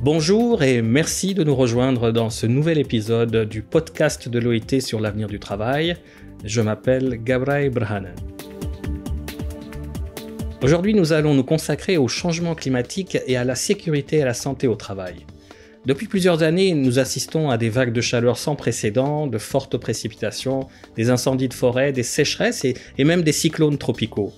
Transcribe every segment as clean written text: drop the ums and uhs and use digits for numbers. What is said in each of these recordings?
Bonjour et merci de nous rejoindre dans ce nouvel épisode du podcast de l'OIT sur l'avenir du travail. Je m'appelle Gabriel Brhanen. Aujourd'hui, nous allons nous consacrer au changement climatique et à la sécurité et à la santé au travail. Depuis plusieurs années, nous assistons à des vagues de chaleur sans précédent, de fortes précipitations, des incendies de forêt, des sécheresses et même des cyclones tropicaux.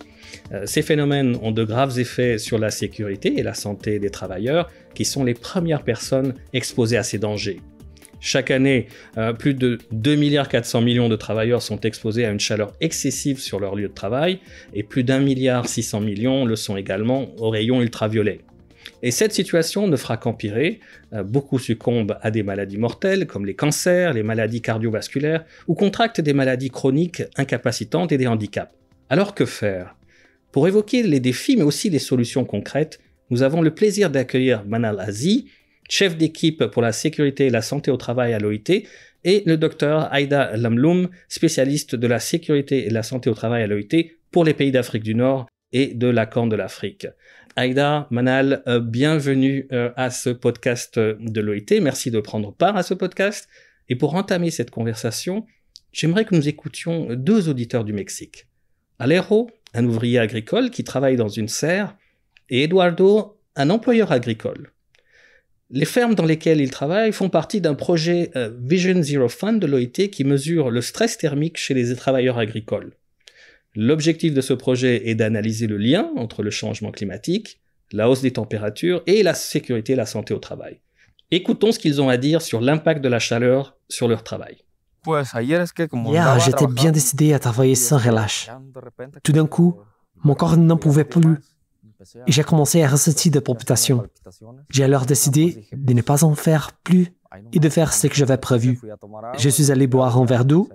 Ces phénomènes ont de graves effets sur la sécurité et la santé des travailleurs, qui sont les premières personnes exposées à ces dangers. Chaque année, plus de 2,4 milliards de travailleurs sont exposés à une chaleur excessive sur leur lieu de travail, et plus d'1,6 milliard le sont également aux rayons ultraviolets. Et cette situation ne fera qu'empirer. Beaucoup succombent à des maladies mortelles comme les cancers, les maladies cardiovasculaires ou contractent des maladies chroniques incapacitantes et des handicaps. Alors que faire ? Pour évoquer les défis mais aussi les solutions concrètes, nous avons le plaisir d'accueillir Manal Azi, chef d'équipe pour la sécurité et la santé au travail à l'OIT, et le docteur Aïda Lamloum, spécialiste de la sécurité et la santé au travail à l'OIT pour les pays d'Afrique du Nord et de la Corne de l'Afrique. Aïda, Manal, bienvenue à ce podcast de l'OIT. Merci de prendre part à ce podcast. Et pour entamer cette conversation, j'aimerais que nous écoutions deux auditeurs du Mexique. Alejo, un ouvrier agricole qui travaille dans une serre, et Eduardo, un employeur agricole. Les fermes dans lesquelles ils travaillent font partie d'un projet Vision Zero Fund de l'OIT qui mesure le stress thermique chez les travailleurs agricoles. L'objectif de ce projet est d'analyser le lien entre le changement climatique, la hausse des températures et la sécurité et la santé au travail. Écoutons ce qu'ils ont à dire sur l'impact de la chaleur sur leur travail. Hier, j'étais bien décidé à travailler sans relâche. Tout d'un coup, mon corps n'en pouvait plus et j'ai commencé à ressentir des palpitations. J'ai alors décidé de ne pas en faire plus et de faire ce que j'avais prévu. Je suis allé boire un verre d'eau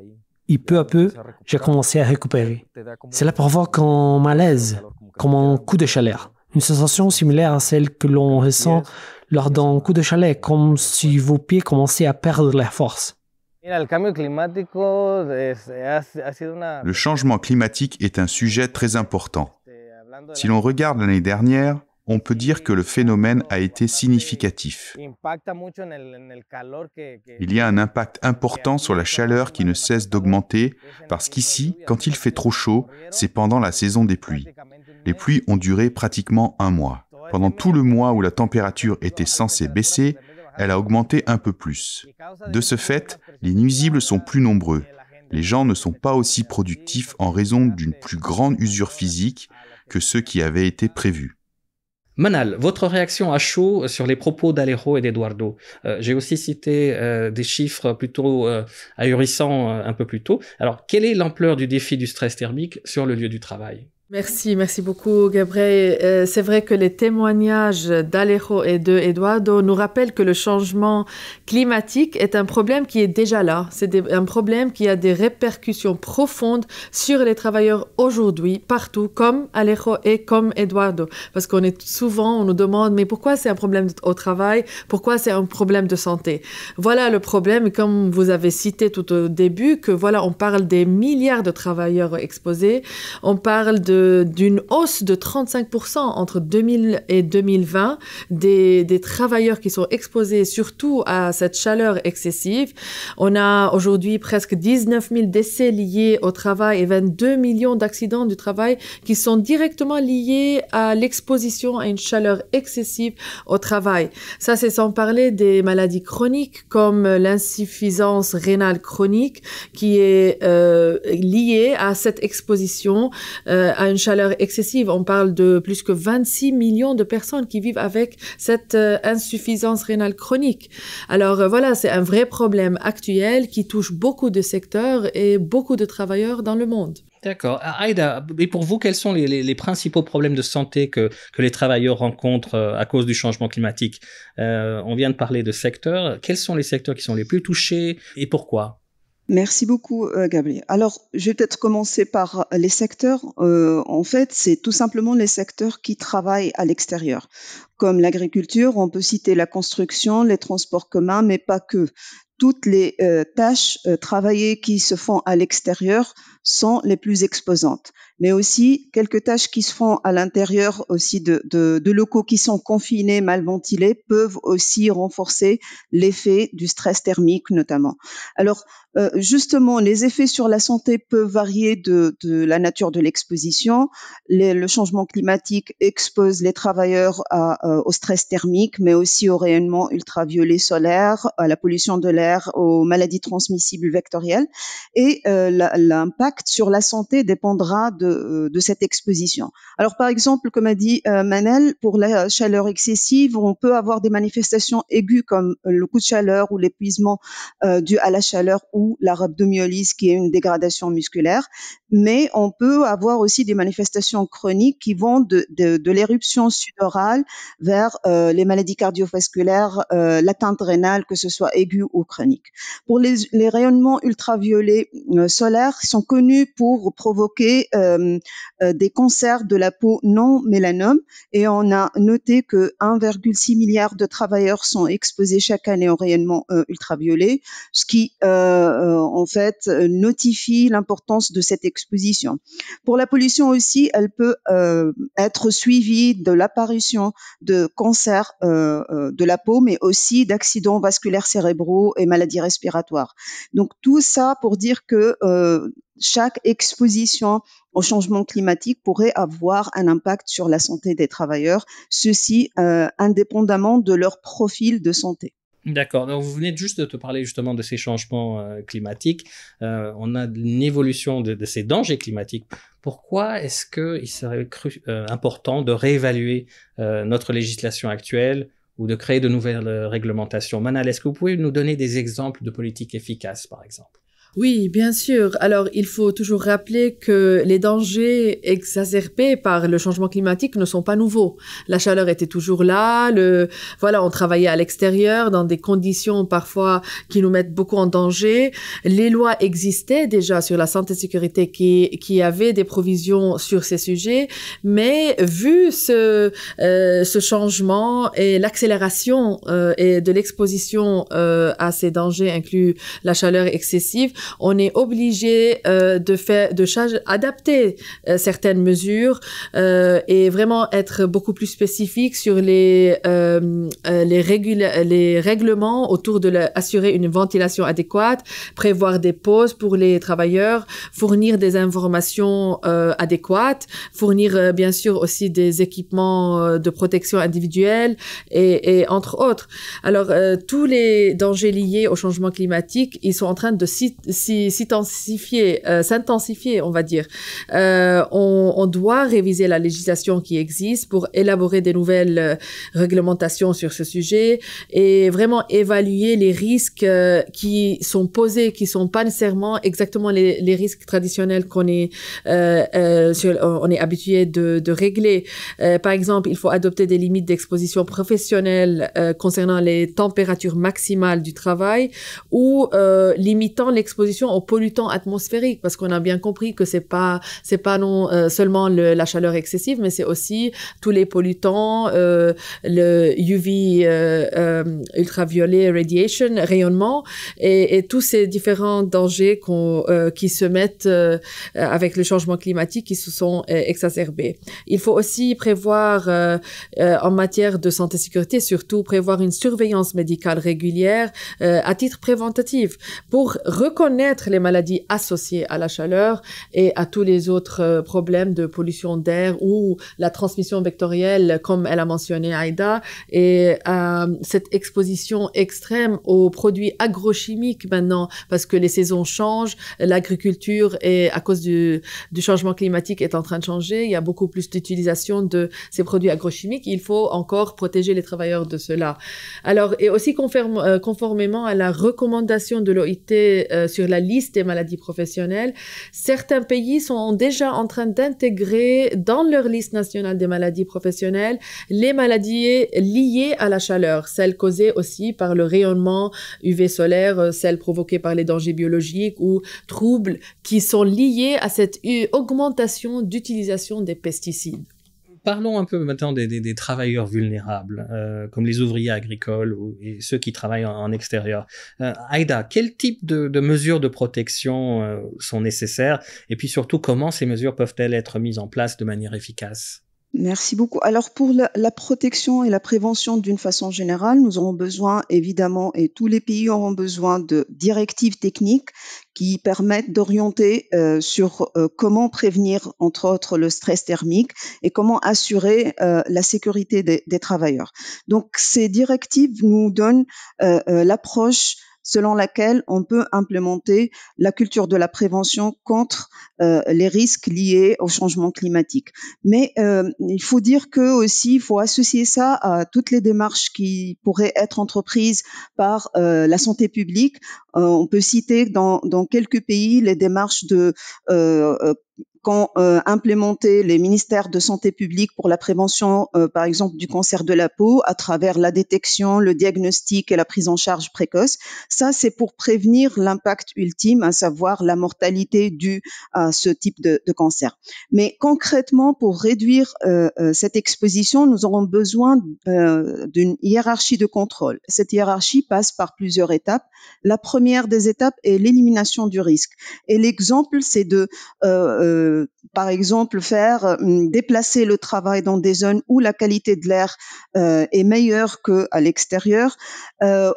et peu à peu, j'ai commencé à récupérer. Cela provoque un malaise, comme un coup de chaleur. Une sensation similaire à celle que l'on ressent lors d'un coup de chaleur, comme si vos pieds commençaient à perdre leur force. Le changement climatique est un sujet très important. Si l'on regarde l'année dernière, on peut dire que le phénomène a été significatif. Il y a un impact important sur la chaleur qui ne cesse d'augmenter parce qu'ici, quand il fait trop chaud, c'est pendant la saison des pluies. Les pluies ont duré pratiquement un mois. Pendant tout le mois où la température était censée baisser, elle a augmenté un peu plus. De ce fait, les nuisibles sont plus nombreux. Les gens ne sont pas aussi productifs en raison d'une plus grande usure physique que ceux qui avaient été prévus. Manal, votre réaction à chaud sur les propos d'Alejo et d'Eduardo. J'ai aussi cité des chiffres plutôt ahurissants un peu plus tôt. Alors, quelle est l'ampleur du défi du stress thermique sur le lieu du travail ? Merci beaucoup Gabriel. C'est vrai que les témoignages d'Alejo et de Eduardo nous rappellent que le changement climatique est un problème qui est déjà là. C'est un problème qui a des répercussions profondes sur les travailleurs aujourd'hui, partout, comme Alejo et comme Eduardo. Parce on nous demande, mais pourquoi c'est un problème au travail? Pourquoi c'est un problème de santé? Voilà le problème, comme vous avez cité tout au début, que voilà, on parle des milliards de travailleurs exposés. On parle d'une hausse de 35% entre 2000 et 2020 des travailleurs qui sont exposés surtout à cette chaleur excessive. On a aujourd'hui presque 19 000 décès liés au travail et 22 millions d'accidents du travail qui sont directement liés à l'exposition à une chaleur excessive au travail. Ça, c'est sans parler des maladies chroniques comme l'insuffisance rénale chronique qui est liée à cette exposition à une chaleur excessive. On parle de plus que 26 millions de personnes qui vivent avec cette insuffisance rénale chronique. Alors voilà, c'est un vrai problème actuel qui touche beaucoup de secteurs et beaucoup de travailleurs dans le monde. D'accord. Aïda, et pour vous, quels sont les principaux problèmes de santé que les travailleurs rencontrent à cause du changement climatique ? On vient de parler de secteurs. Quels sont les secteurs qui sont les plus touchés et pourquoi ? Merci beaucoup, Gabriel. Alors, je vais peut-être commencer par les secteurs. En fait, c'est tout simplement les secteurs qui travaillent à l'extérieur. Comme l'agriculture, on peut citer la construction, les transports communs, mais pas que. Toutes les tâches travaillées qui se font à l'extérieur sont les plus exposantes. mais aussi quelques tâches qui se font à l'intérieur aussi de locaux qui sont confinés, mal ventilés, peuvent aussi renforcer l'effet du stress thermique notamment. Alors, justement, les effets sur la santé peuvent varier de la nature de l'exposition. Le changement climatique expose les travailleurs au stress thermique, mais aussi au rayonnement ultraviolet solaire, à la pollution de l'air, aux maladies transmissibles vectorielles. Et l'impact sur la santé dépendra de cette exposition. Alors, par exemple, comme a dit Manel, pour la chaleur excessive, on peut avoir des manifestations aiguës comme le coup de chaleur ou l'épuisement dû à la chaleur ou la rhabdomyolyse qui est une dégradation musculaire, mais on peut avoir aussi des manifestations chroniques qui vont de l'éruption sudorale vers les maladies cardiovasculaires, l'atteinte rénale, que ce soit aiguë ou chronique. Pour les rayonnements ultraviolets solaires, ils sont connus pour provoquer des cancers de la peau non mélanome, et on a noté que 1,6 milliard de travailleurs sont exposés chaque année au rayonnement ultraviolet, ce qui en fait notifie l'importance de cette exposition. Pour la pollution aussi, elle peut être suivie de l'apparition de cancers de la peau, mais aussi d'accidents vasculaires cérébraux et maladies respiratoires. Donc tout ça pour dire que chaque exposition au changement climatique pourrait avoir un impact sur la santé des travailleurs, ceci indépendamment de leur profil de santé. D'accord. Donc, vous venez juste de te parler justement de ces changements climatiques. On a une évolution de ces dangers climatiques. Pourquoi est-ce qu'il serait important de réévaluer notre législation actuelle ou de créer de nouvelles réglementations? Manal, est-ce que vous pouvez nous donner des exemples de politiques efficaces, par exemple? Oui, bien sûr. Alors, il faut toujours rappeler que les dangers exacerbés par le changement climatique ne sont pas nouveaux. La chaleur était toujours là. Voilà, on travaillait à l'extérieur dans des conditions parfois qui nous mettent beaucoup en danger. Les lois existaient déjà sur la santé et sécurité qui avaient des provisions sur ces sujets, mais vu ce changement et l'accélération et de l'exposition à ces dangers inclus la chaleur excessive, on est obligé adapter certaines mesures et vraiment être beaucoup plus spécifique sur les règlements autour de assurer une ventilation adéquate, prévoir des pauses pour les travailleurs, fournir des informations adéquates, fournir bien sûr aussi des équipements de protection individuelle et entre autres. Alors tous les dangers liés au changement climatique, ils sont en train de s'intensifier, on va dire. On doit réviser la législation qui existe pour élaborer des nouvelles réglementations sur ce sujet et vraiment évaluer les risques qui sont posés, qui sont pas nécessairement exactement les risques traditionnels qu'on est habitué de régler. Par exemple, il faut adopter des limites d'exposition professionnelle concernant les températures maximales du travail ou limitant l'exposition aux pollutants atmosphériques, parce qu'on a bien compris que c'est pas non seulement la chaleur excessive, mais c'est aussi tous les pollutants, le UV, ultraviolet radiation, rayonnement, et tous ces différents dangers qui se mettent avec le changement climatique qui se sont exacerbés. Il faut aussi prévoir en matière de santé et sécurité, surtout prévoir une surveillance médicale régulière à titre préventif pour reconnaître les maladies associées à la chaleur et à tous les autres problèmes de pollution d'air ou la transmission vectorielle, comme elle a mentionné Aïda, et cette exposition extrême aux produits agrochimiques maintenant, parce que les saisons changent, l'agriculture et à cause du changement climatique est en train de changer, il y a beaucoup plus d'utilisation de ces produits agrochimiques, il faut encore protéger les travailleurs de cela. Alors, et aussi conformément à la recommandation de l'OIT sur la liste des maladies professionnelles, certains pays sont déjà en train d'intégrer dans leur liste nationale des maladies professionnelles les maladies liées à la chaleur, celles causées aussi par le rayonnement UV solaire, celles provoquées par les dangers biologiques ou troubles qui sont liés à cette augmentation d'utilisation des pesticides. parlons un peu maintenant des travailleurs vulnérables, comme les ouvriers agricoles et ceux qui travaillent en extérieur. Aïda, quel type de mesures de protection sont nécessaires? Et puis surtout, comment ces mesures peuvent-elles être mises en place de manière efficace? Merci beaucoup. Alors pour la protection et la prévention d'une façon générale, nous aurons besoin évidemment, et tous les pays auront besoin de directives techniques qui permettent d'orienter sur comment prévenir entre autres le stress thermique et comment assurer la sécurité des travailleurs. Donc ces directives nous donnent l'approche selon laquelle on peut implémenter la culture de la prévention contre les risques liés au changement climatique. Mais il faut dire que aussi, il faut associer ça à toutes les démarches qui pourraient être entreprises par la santé publique. On peut citer dans quelques pays les démarches de qu'ont implémenté les ministères de santé publique pour la prévention, par exemple, du cancer de la peau à travers la détection, le diagnostic et la prise en charge précoce. Ça, c'est pour prévenir l'impact ultime, à savoir la mortalité due à ce type de cancer. Mais concrètement, pour réduire cette exposition, nous aurons besoin d'une hiérarchie de contrôle. Cette hiérarchie passe par plusieurs étapes. La première des étapes est l'élimination du risque. Et l'exemple, c'est de par exemple, déplacer le travail dans des zones où la qualité de l'air est meilleure qu'à l'extérieur.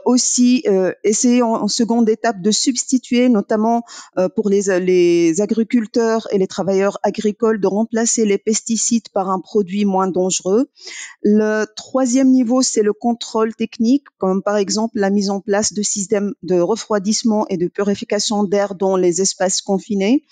Aussi, essayer en seconde étape de substituer, notamment pour les agriculteurs et les travailleurs agricoles, de remplacer les pesticides par un produit moins dangereux. Le troisième niveau, c'est le contrôle technique, comme par exemple la mise en place de systèmes de refroidissement et de purification d'air dans les espaces confinés.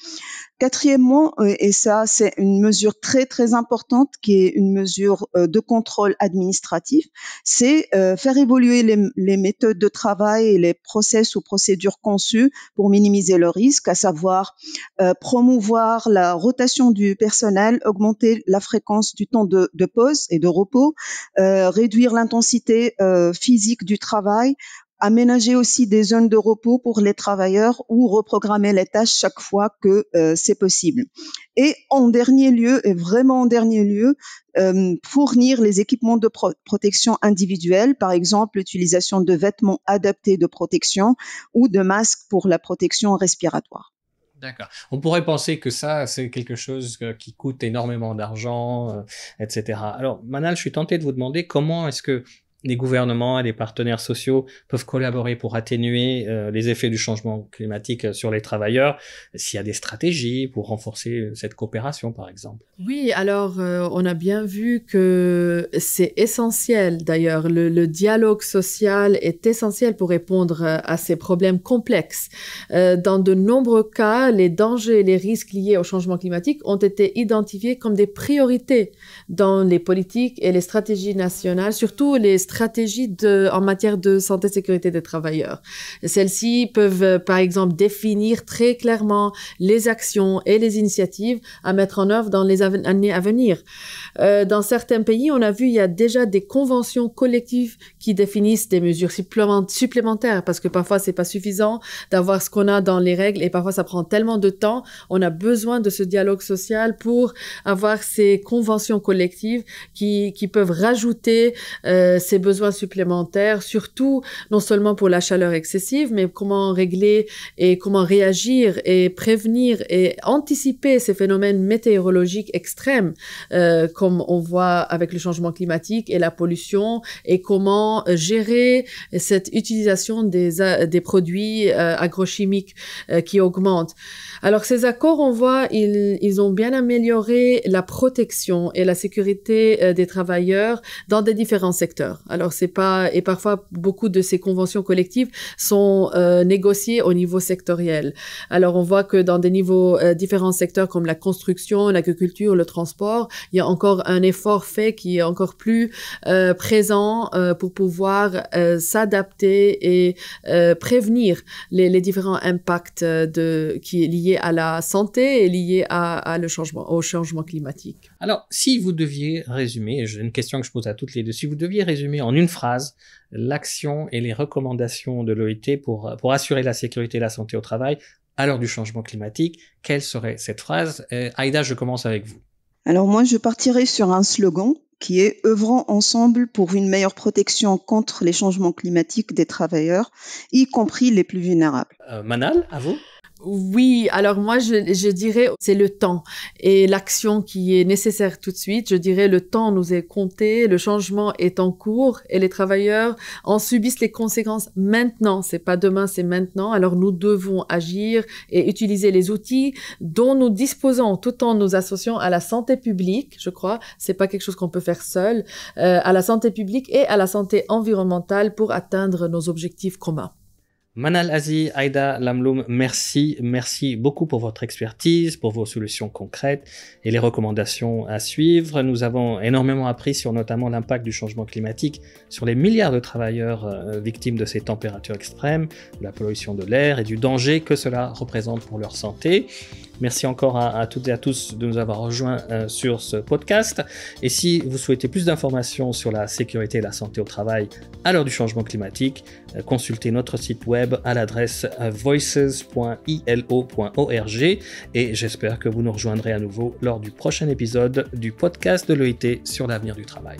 Quatrièmement, et ça c'est une mesure très très importante qui est une mesure de contrôle administratif, c'est faire évoluer les méthodes de travail et les process ou procédures conçues pour minimiser le risque, à savoir promouvoir la rotation du personnel, augmenter la fréquence du temps de pause et de repos, réduire l'intensité physique du travail, aménager aussi des zones de repos pour les travailleurs ou reprogrammer les tâches chaque fois que c'est possible. Et en dernier lieu, et vraiment en dernier lieu, fournir les équipements de protection individuelle, par exemple l'utilisation de vêtements adaptés de protection ou de masques pour la protection respiratoire. D'accord. On pourrait penser que ça, c'est quelque chose qui coûte énormément d'argent, etc. Alors, Manal, je suis tenté de vous demander comment est-ce que les gouvernements et les partenaires sociaux peuvent collaborer pour atténuer les effets du changement climatique sur les travailleurs, s'il y a des stratégies pour renforcer cette coopération, par exemple. Oui, alors on a bien vu que c'est essentiel, d'ailleurs, le dialogue social est essentiel pour répondre à ces problèmes complexes. Dans de nombreux cas, les dangers et les risques liés au changement climatique ont été identifiés comme des priorités dans les politiques et les stratégies nationales, surtout les stratégies en matière de santé et sécurité des travailleurs. Celles-ci peuvent, par exemple, définir très clairement les actions et les initiatives à mettre en œuvre dans les années à venir. Dans certains pays, on a vu, il y a déjà des conventions collectives qui définissent des mesures supplémentaires parce que parfois, c'est pas suffisant d'avoir ce qu'on a dans les règles et parfois, ça prend tellement de temps. On a besoin de ce dialogue social pour avoir ces conventions collectives qui peuvent rajouter ces besoins supplémentaires, surtout non seulement pour la chaleur excessive, mais comment régler et comment réagir et prévenir et anticiper ces phénomènes météorologiques extrêmes, comme on voit avec le changement climatique et la pollution, et comment gérer cette utilisation des produits agrochimiques qui augmentent. Alors ces accords, on voit, ils ont bien amélioré la protection et la sécurité des travailleurs dans des différents secteurs. Alors et parfois beaucoup de ces conventions collectives sont négociées au niveau sectoriel. Alors on voit que dans des niveaux différents secteurs comme la construction, l'agriculture, le transport, il y a encore un effort fait qui est encore plus présent pour pouvoir s'adapter et prévenir les différents impacts qui est liés à la santé et liés au changement climatique. Alors, si vous deviez résumer, j'ai une question que je pose à toutes les deux, si vous deviez résumer en une phrase l'action et les recommandations de l'OIT pour assurer la sécurité et la santé au travail à l'heure du changement climatique, quelle serait cette phrase? Aïda, je commence avec vous. Alors moi, je partirai sur un slogan qui est « œuvrons ensemble pour une meilleure protection contre les changements climatiques des travailleurs, y compris les plus vulnérables ». Manal, à vous? Oui, alors moi je dirais c'est le temps et l'action qui est nécessaire tout de suite. Je dirais le temps nous est compté, le changement est en cours et les travailleurs en subissent les conséquences maintenant. C'est pas demain, c'est maintenant. Alors nous devons agir et utiliser les outils dont nous disposons tout en nous associant à la santé publique, je crois. C'est pas quelque chose qu'on peut faire seul, à la santé publique et à la santé environnementale pour atteindre nos objectifs communs. Manal Aziz, Aïda Lamloum, merci beaucoup pour votre expertise, pour vos solutions concrètes et les recommandations à suivre. Nous avons énormément appris sur notamment l'impact du changement climatique sur les milliards de travailleurs victimes de ces températures extrêmes, de la pollution de l'air et du danger que cela représente pour leur santé. Merci encore à toutes et à tous de nous avoir rejoints sur ce podcast. Et si vous souhaitez plus d'informations sur la sécurité et la santé au travail à l'heure du changement climatique, consultez notre site web à l'adresse voices.ilo.org et j'espère que vous nous rejoindrez à nouveau lors du prochain épisode du podcast de l'OIT sur l'avenir du travail.